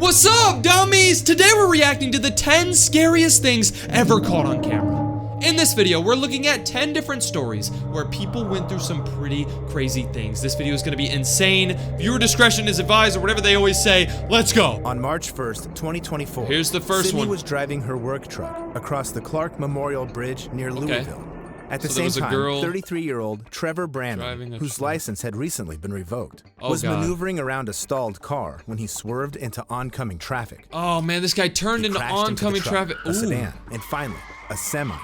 What's up, dummies? Today we're reacting to the 10 scariest things ever caught on camera. In this video, we're looking at 10 different stories where people went through some pretty crazy things. This video is going to be insane. Viewer discretion is advised, or whatever they always say. Let's go. On March 1st, 2024, here's the first Sydney one. was driving her work truck across the Clark Memorial Bridge near Louisville. At the same time, 33-year-old Trevor Brandon, whose license had recently been revoked, was maneuvering around a stalled car when he swerved into oncoming traffic. Oh man, this guy turned into oncoming traffic. A sedan, and finally, a semi.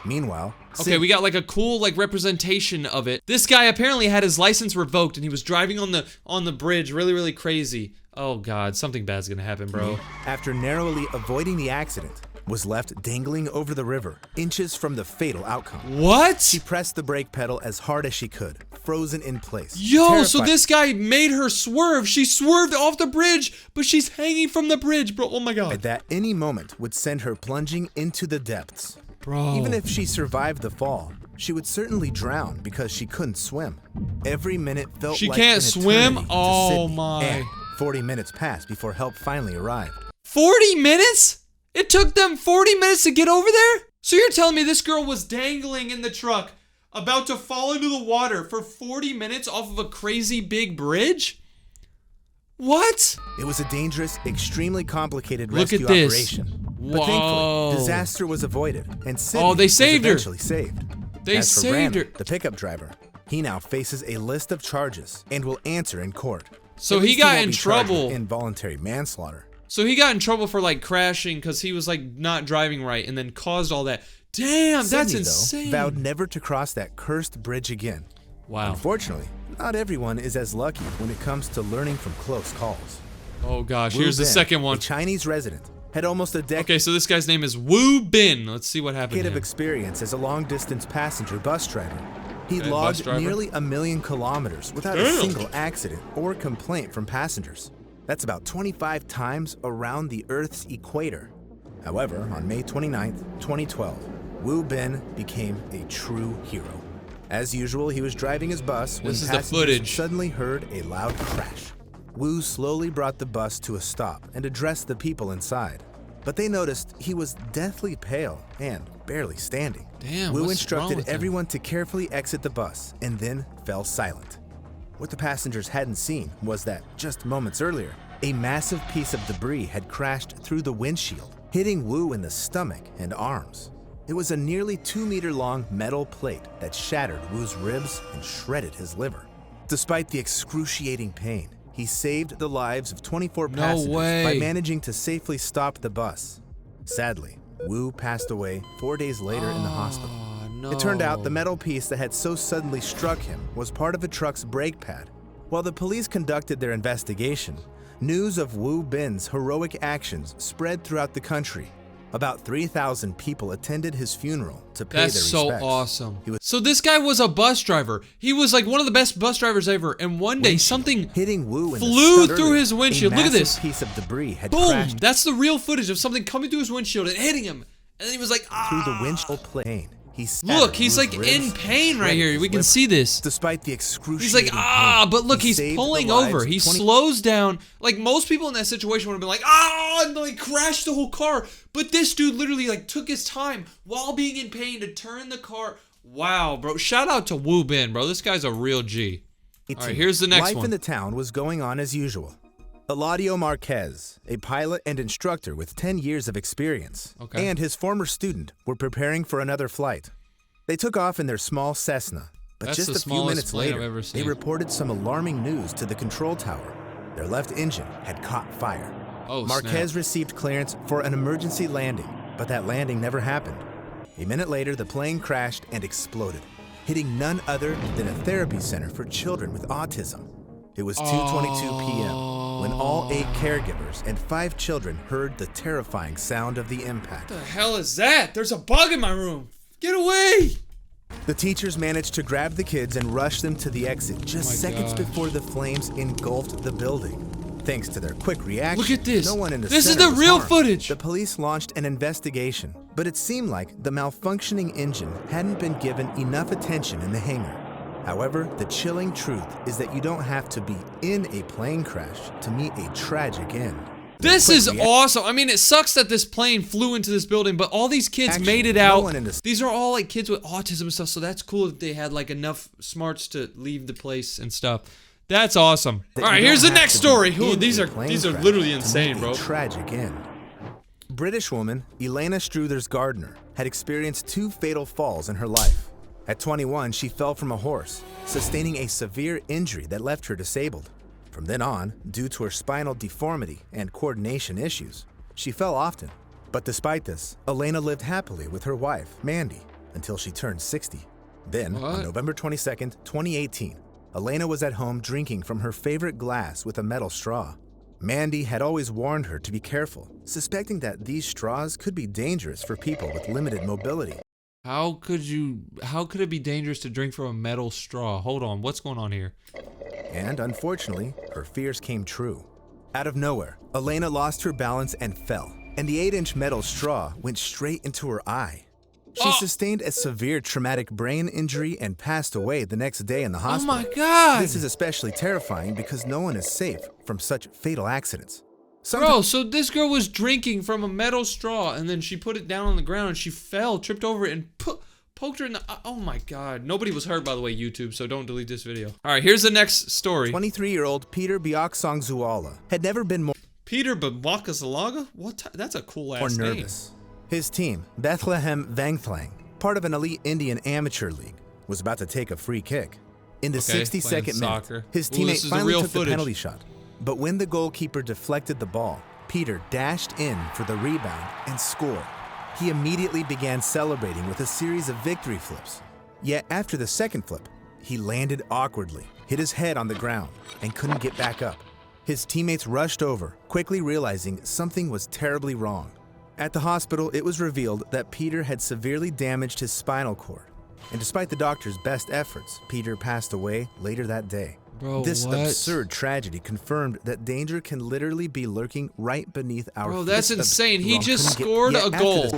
Meanwhile, okay, we got like a cool representation of it. This guy apparently had his license revoked and he was driving on the bridge really crazy. Oh god, something bad's gonna happen, bro. After narrowly avoiding the accident, was left dangling over the river, inches from the fatal outcome. What? She pressed the brake pedal as hard as she could, frozen in place. Yo, terrified. So this guy made her swerve. She swerved off the bridge, but she's hanging from the bridge, bro. Oh my god. That any moment would send her plunging into the depths. Bro. Even if she survived the fall, she would certainly drown because she couldn't swim. Every minute felt she like can't an swim? eternity to Oh Sydney. my. And 40 minutes passed before help finally arrived. 40 minutes? It took them 40 minutes to get over there? So you're telling me this girl was dangling in the truck, about to fall into the water for 40 minutes off of a crazy big bridge? What? It was a dangerous, extremely complicated rescue Look at this. operation. Whoa. But thankfully, disaster was avoided, and Sydney they saved her. was eventually saved. They As for saved Brandon, her. the pickup driver, he now faces a list of charges and will answer in court. So At he least got won't in be charged with trouble. Involuntary manslaughter. So he got in trouble for crashing because he was not driving right and then caused all that. Damn, that's Sydney, insane. Though, vowed never to cross that cursed bridge again. Wow. Unfortunately, not everyone is as lucky when it comes to learning from close calls. Oh gosh, Wu here's the Bin, second one. A Chinese resident, had almost a decade Okay, so this guy's name is Wu Bin. Let's see what happened to of him. experience as a long-distance passenger bus driver. He logged nearly 1 million kilometers without a single accident or complaint from passengers. That's about 25 times around the Earth's equator. However, on May 29th, 2012, Wu Bin became a true hero. As usual, he was driving his bus when passengers suddenly heard a loud crash. Wu slowly brought the bus to a stop and addressed the people inside. But they noticed he was deathly pale and barely standing. Damn, Wu what's instructed wrong with him? everyone to carefully exit the bus and then fell silent. What the passengers hadn't seen was that, just moments earlier, a massive piece of debris had crashed through the windshield, hitting Wu in the stomach and arms. It was a nearly 2-meter-long metal plate that shattered Wu's ribs and shredded his liver. Despite the excruciating pain, he saved the lives of 24 passengers by managing to safely stop the bus. Sadly, Wu passed away 4 days later in the hospital. No. It turned out the metal piece that had so suddenly struck him was part of a truck's brake pad. While the police conducted their investigation, news of Wu Bin's heroic actions spread throughout the country. About 3,000 people attended his funeral to pay their respects. That's so awesome. So this guy was a bus driver. He was one of the best bus drivers ever. And one day something hitting Wu in flew the through his windshield. Look at this. Piece of debris had Boom! crashed. That's the real footage of something coming through his windshield and hitting him. And then he was like, ah! Through the windshield plane. Look, he's in pain right here. We can see this. Despite the excruciating he's like, ah, pain, but look, he's pulling over. He slows down. Most people in that situation would have been like, ah, and crashed the whole car. But this dude literally took his time while being in pain to turn the car. Wow, bro. Shout out to Wu Bin, bro. This guy's a real G. All right, here's the next one. Life in the town was going on as usual. Eladio Marquez, a pilot and instructor with 10 years of experience, and his former student were preparing for another flight. They took off in their small Cessna, but just a few minutes later, they reported some alarming news to the control tower. Their left engine had caught fire. Marquez received clearance for an emergency landing, but that landing never happened. A minute later, the plane crashed and exploded, hitting none other than a therapy center for children with autism. It was 2:22 p.m. when all 8 caregivers and 5 children heard the terrifying sound of the impact. What the hell is that? There's a bug in my room. Get away! The teachers managed to grab the kids and rush them to the exit just seconds before the flames engulfed the building. Thanks to their quick reaction, look at this. No one in the this is center the was real harmed. footage. The police launched an investigation, but it seemed like the malfunctioning engine hadn't been given enough attention in the hangar. However, the chilling truth is that you don't have to be in a plane crash to meet a tragic end. This is awesome. I mean, it sucks that this plane flew into this building, but all these kids made it out. These are all like kids with autism and stuff, so that's cool that they had like enough smarts to leave the place and stuff. That's awesome. All right, here's the next story. Ooh, these are literally insane, bro. Tragic end. British woman Elena Struthers Gardner had experienced 2 fatal falls in her life. At 21, she fell from a horse, sustaining a severe injury that left her disabled. From then on, due to her spinal deformity and coordination issues, she fell often. But despite this, Elena lived happily with her wife, Mandy, until she turned 60. Then, on November 22nd, 2018, Elena was at home drinking from her favorite glass with a metal straw. Mandy had always warned her to be careful, suspecting that these straws could be dangerous for people with limited mobility. How could it be dangerous to drink from a metal straw? Hold on, what's going on here? And unfortunately, her fears came true. Out of nowhere, Elena lost her balance and fell, and the 8-inch metal straw went straight into her eye. She sustained a severe traumatic brain injury and passed away the next day in the hospital. Oh my God! This is especially terrifying because no one is safe from such fatal accidents. Bro, so this girl was drinking from a metal straw, and then she put it down on the ground, and she fell, tripped over it, and poked her in the... Oh my God. Nobody was hurt, by the way, YouTube, so don't delete this video. All right, here's the next story. 23-year-old Peter Biaksongzuala had never been more... Peter Biaksongzuala? What? That's a cool-ass name. Nervous. His team, Bethlehem Vangthlang, part of an elite Indian amateur league, was about to take a free kick. In the 62nd minute, his teammate finally took the penalty shot. But when the goalkeeper deflected the ball, Peter dashed in for the rebound and scored. He immediately began celebrating with a series of victory flips. Yet after the second flip, he landed awkwardly, hit his head on the ground, and couldn't get back up. His teammates rushed over, quickly realizing something was terribly wrong. At the hospital, it was revealed that Peter had severely damaged his spinal cord. And despite the doctor's best efforts, Peter passed away later that day. Bro, this absurd tragedy confirmed that danger can literally be lurking right beneath our... Bro, that's insane. He just scored a goal.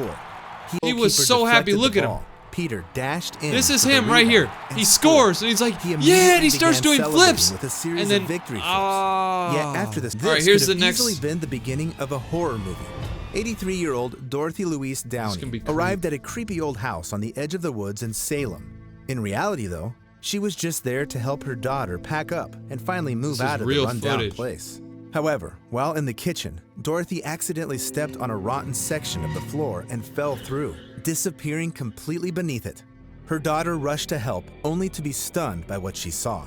He was so happy. Look at him. Peter dashed in. This is him right here. He scores, and he's like, yeah, and he starts doing flips. And then, victory flips. Yet after this, all right, here's the next. Easily been the beginning of a horror movie. 83-year-old Dorothy Louise Downey arrived at a creepy old house on the edge of the woods in Salem. In reality, though, she was just there to help her daughter pack up and finally move out of the rundown place. However, while in the kitchen, Dorothy accidentally stepped on a rotten section of the floor and fell through, disappearing completely beneath it. Her daughter rushed to help, only to be stunned by what she saw.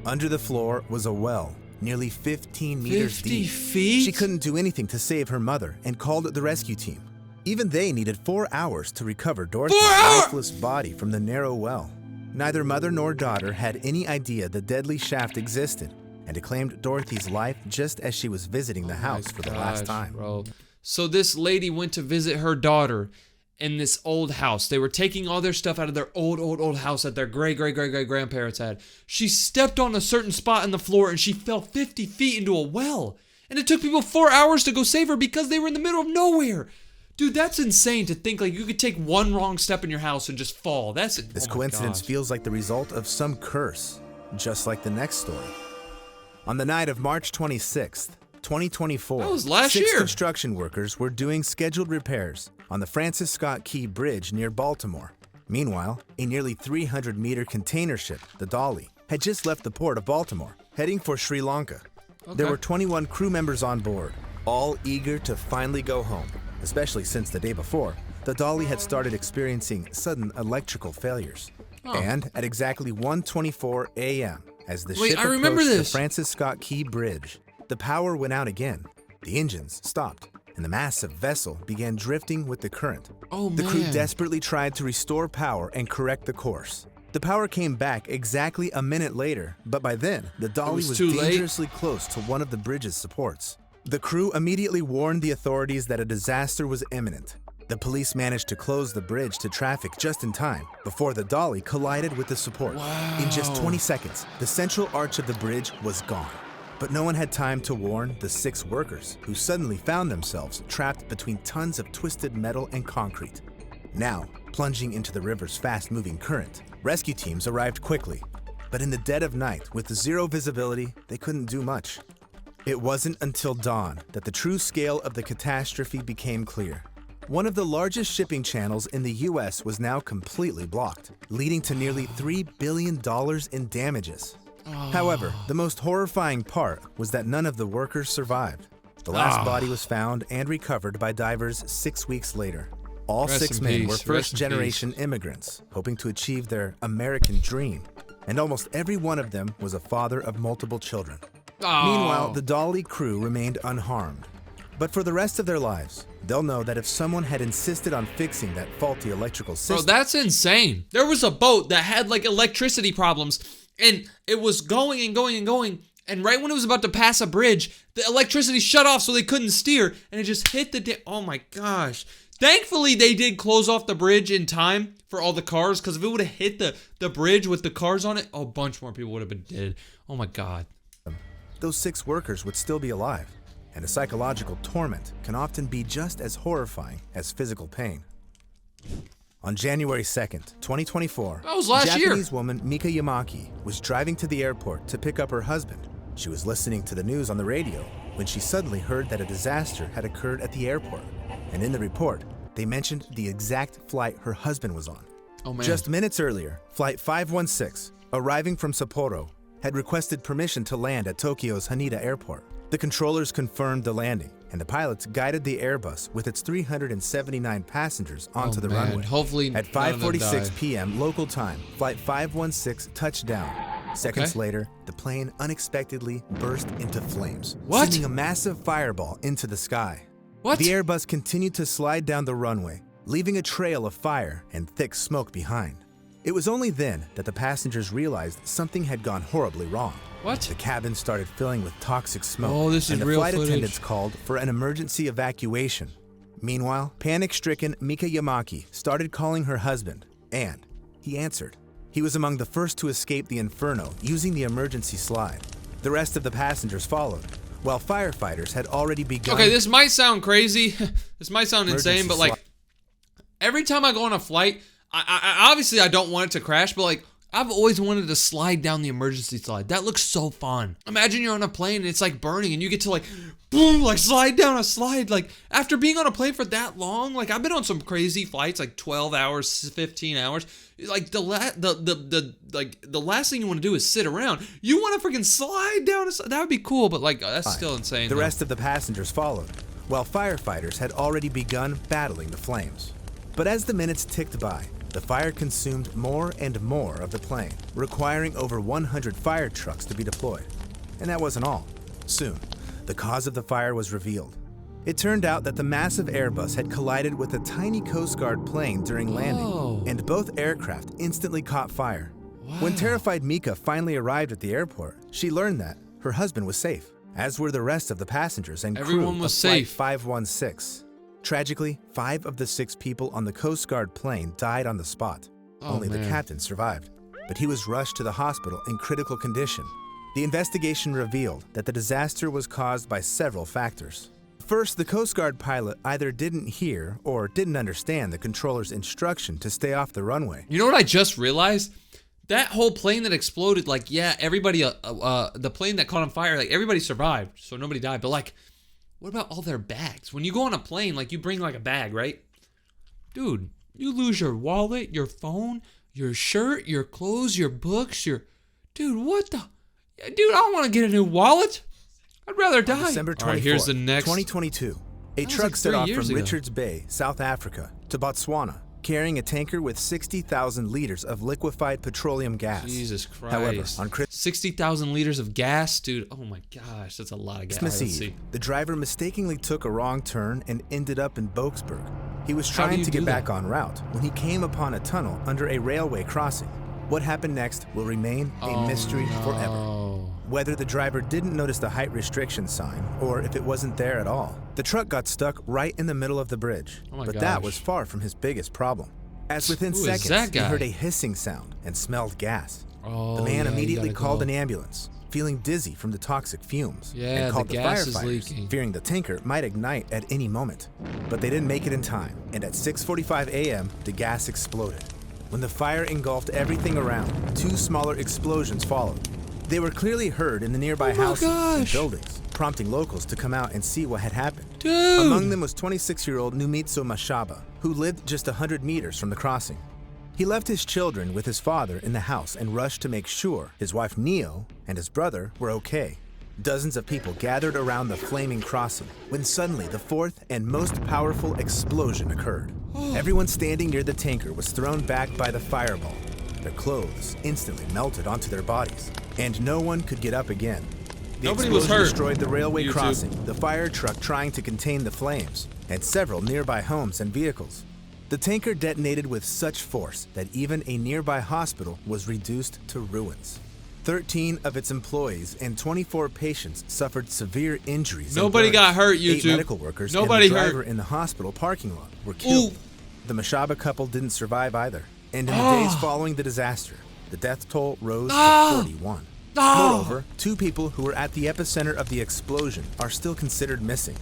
Under the floor was a well, nearly 15 meters deep. 50 feet? She couldn't do anything to save her mother and called the rescue team. Even they needed 4 hours to recover Dorothy's lifeless body from the narrow well. Neither mother nor daughter had any idea the deadly shaft existed, and it claimed Dorothy's life just as she was visiting the house for the last time. Bro. So this lady went to visit her daughter in this old house. They were taking all their stuff out of their old house that their great-great-great-great-grandparents had. She stepped on a certain spot in the floor and she fell 50 feet into a well. And it took people 4 hours to go save her because they were in the middle of nowhere. Dude, that's insane to think like you could take one wrong step in your house and just fall. This coincidence feels like the result of some curse, just like the next story. On the night of March 26th, 2024, that was last year. 6 construction workers were doing scheduled repairs on the Francis Scott Key Bridge near Baltimore. Meanwhile, a nearly 300-meter container ship, the Dolly, had just left the port of Baltimore, heading for Sri Lanka. There were 21 crew members on board, all eager to finally go home, especially since the day before, the Dolly had started experiencing sudden electrical failures. And at exactly 1:24 a.m., as the ship approached the Francis Scott Key Bridge, the power went out again, the engines stopped, and the massive vessel began drifting with the current. The crew desperately tried to restore power and correct the course. The power came back exactly a minute later, but by then, the Dolly was dangerously close to one of the bridge's supports. The crew immediately warned the authorities that a disaster was imminent. The police managed to close the bridge to traffic just in time before the Dolly collided with the support. In just 20 seconds, the central arch of the bridge was gone. But no one had time to warn the 6 workers who suddenly found themselves trapped between tons of twisted metal and concrete. Now, plunging into the river's fast-moving current, rescue teams arrived quickly. But in the dead of night, with zero visibility, they couldn't do much. It wasn't until dawn that the true scale of the catastrophe became clear. One of the largest shipping channels in the U.S. was now completely blocked, leading to nearly $3 billion in damages. However, the most horrifying part was that none of the workers survived. The last body was found and recovered by divers 6 weeks later. All Rest 6 in men peace. were Rest in first-generation immigrants, hoping to achieve their American dream, and almost every one of them was a father of multiple children. Meanwhile, the Dolly crew remained unharmed. But for the rest of their lives, they'll know that if someone had insisted on fixing that faulty electrical system... Bro, that's insane. There was a boat that had like electricity problems, and it was going and going and going, and right when it was about to pass a bridge, the electricity shut off so they couldn't steer, and it just hit the... Oh my gosh. Thankfully, they did close off the bridge in time for all the cars, because if it would have hit the bridge with the cars on it, a bunch more people would have been dead. Oh my God. Those 6 workers would still be alive, and a psychological torment can often be just as horrifying as physical pain. On January 2nd, 2024, that was last year. Japanese woman Mika Yamaki was driving to the airport to pick up her husband. She was listening to the news on the radio when she suddenly heard that a disaster had occurred at the airport. And in the report, they mentioned the exact flight her husband was on. Oh man. Just minutes earlier, Flight 516, arriving from Sapporo, had requested permission to land at Tokyo's Haneda Airport. The controllers confirmed the landing, and the pilots guided the Airbus with its 379 passengers onto the runway. Hopefully at 5:46 p.m. local time, Flight 516 touched down. Seconds later, the plane unexpectedly burst into flames, sending a massive fireball into the sky. What? The Airbus continued to slide down the runway, leaving a trail of fire and thick smoke behind. It was only then that the passengers realized something had gone horribly wrong. What? The cabin started filling with toxic smoke, Oh, this is and the real flight footage. attendants called for an emergency evacuation. Meanwhile, panic-stricken Mika Yamaki started calling her husband, and he answered. He was among the first to escape the inferno using the emergency slide. The rest of the passengers followed, while firefighters had already begun... Okay, this might sound crazy. This might sound insane, but like, every time I go on a flight, I obviously I don't want it to crash, but like, I've always wanted to slide down the emergency slide. That looks so fun. Imagine you're on a plane and it's like burning and you get to like, boom, like slide down a slide. Like after being on a plane for that long, like I've been on some crazy flights, like 12 hours, 15 hours. Like the last thing you want to do is sit around. You want to freaking slide down a slide. That would be cool, but like that's still insane. The rest of the passengers followed, while firefighters had already begun battling the flames. But as the minutes ticked by, the fire consumed more and more of the plane, requiring over 100 fire trucks to be deployed. And that wasn't all. Soon, the cause of the fire was revealed. It turned out that the massive Airbus had collided with a tiny Coast Guard plane during landing, and both aircraft instantly caught fire. When terrified Mika finally arrived at the airport, she learned that her husband was safe, as were the rest of the passengers and Everyone crew was of Flight safe. 516. Tragically, 5 of the 6 people on the Coast Guard plane died on the spot. Only the captain survived, but he was rushed to the hospital in critical condition. The investigation revealed that the disaster was caused by several factors. First, the Coast Guard pilot either didn't hear or didn't understand the controller's instruction to stay off the runway. You know what I just realized? That whole plane that exploded, like, yeah, everybody, the plane that caught on fire, like, everybody survived, so nobody died. But, like, what about all their bags? When you go on a plane, like, you bring, like, a bag, right? Dude, you lose your wallet, your phone, your shirt, your clothes, your books, your... Dude, what the... Dude, I don't want to get a new wallet. I'd rather die. On December 24th, All right, here's the next... 2022, a truck like set 3 off years from ago. Richards Bay, South Africa, to Botswana, carrying a tanker with 60,000 liters of liquefied petroleum gas. Jesus Christ. However, on 60,000 liters of gas? Dude, oh my gosh, that's a lot of gas. Christmas Eve, the driver mistakenly took a wrong turn and ended up in Boksburg. He was trying to get back on route when he came upon a tunnel under a railway crossing. What happened next will remain a mystery forever. Whether the driver didn't notice the height restriction sign or if it wasn't there at all, the truck got stuck right in the middle of the bridge. But that was far from his biggest problem. As within seconds, he heard a hissing sound and smelled gas. The man immediately called an ambulance, feeling dizzy from the toxic fumes, and called the firefighters, fearing the tanker might ignite at any moment. But they didn't make it in time, and at 6:45 a.m., the gas exploded. When the fire engulfed everything around, 2 smaller explosions followed. They were clearly heard in the nearby houses and buildings, prompting locals to come out and see what had happened. Dude. Among them was 26-year-old Numitso Mashaba, who lived just 100 meters from the crossing. He left his children with his father in the house and rushed to make sure his wife Neo and his brother were okay. Dozens of people gathered around the flaming crossing when suddenly the fourth and most powerful explosion occurred. Everyone standing near the tanker was thrown back by the fireball. Their clothes instantly melted onto their bodies, and no one could get up again. The Nobody was explosion hurt. destroyed the railway crossing, the fire truck trying to contain the flames, and several nearby homes and vehicles. The tanker detonated with such force that even a nearby hospital was reduced to ruins. 13 of its employees and 24 patients suffered severe injuries. Nobody got hurt, YouTube. 8 medical workers Nobody and the driver hurt. in the hospital parking lot were killed. Ooh. The Mashaba couple didn't survive either, and in the days following the disaster, the death toll rose to 41. Moreover, 2 people who were at the epicenter of the explosion are still considered missing.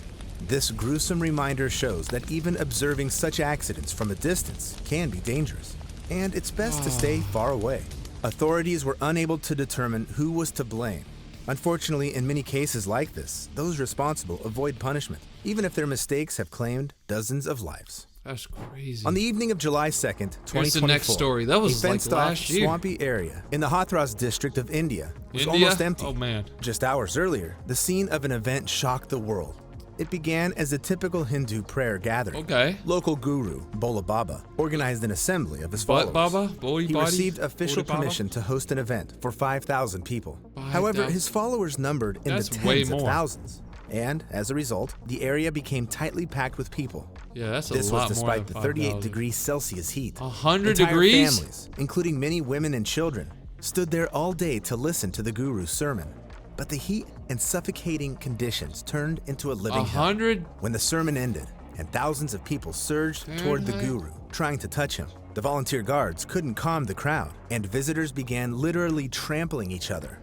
This gruesome reminder shows that even observing such accidents from a distance can be dangerous, and it's best to stay far away. Authorities were unable to determine who was to blame. Unfortunately, in many cases like this, those responsible avoid punishment, even if their mistakes have claimed dozens of lives. That's crazy. On the evening of July 2nd, 2024, Here's the next story. That was a like fenced-off, last year. swampy area in the Hathras district of India was almost empty. Oh, man. Just hours earlier, the scene of an event shocked the world. It began as a typical Hindu prayer gathering. Okay. Local guru, Bola Baba, organized an assembly of his Butt followers. Baba? He received official permission to host an event for 5,000 people. However, his followers numbered in the tens of thousands. And as a result, the area became tightly packed with people. Yeah, that's a This lot was more despite than the 38 5,000. degrees Celsius heat. 100 Entire degrees? families, including many women and children, stood there all day to listen to the guru's sermon. But the heat and suffocating conditions turned into a living hell. 100? When the sermon ended and thousands of people surged toward the guru, trying to touch him, the volunteer guards couldn't calm the crowd, and visitors began literally trampling each other.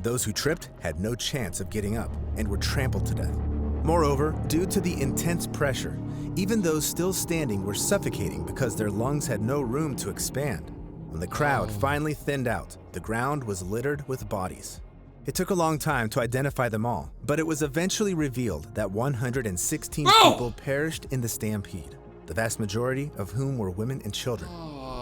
Those who tripped had no chance of getting up and were trampled to death. Moreover, due to the intense pressure, even those still standing were suffocating because their lungs had no room to expand. When the crowd finally thinned out, the ground was littered with bodies. It took a long time to identify them all, but it was eventually revealed that 116 people perished in the stampede, the vast majority of whom were women and children.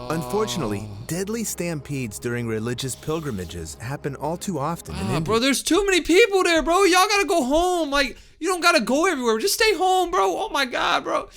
Unfortunately, deadly stampedes during religious pilgrimages happen all too often in India. Bro, there's too many people there, bro. Y'all gotta go home. Like, you don't gotta go everywhere. Just stay home, bro. Oh my God, bro.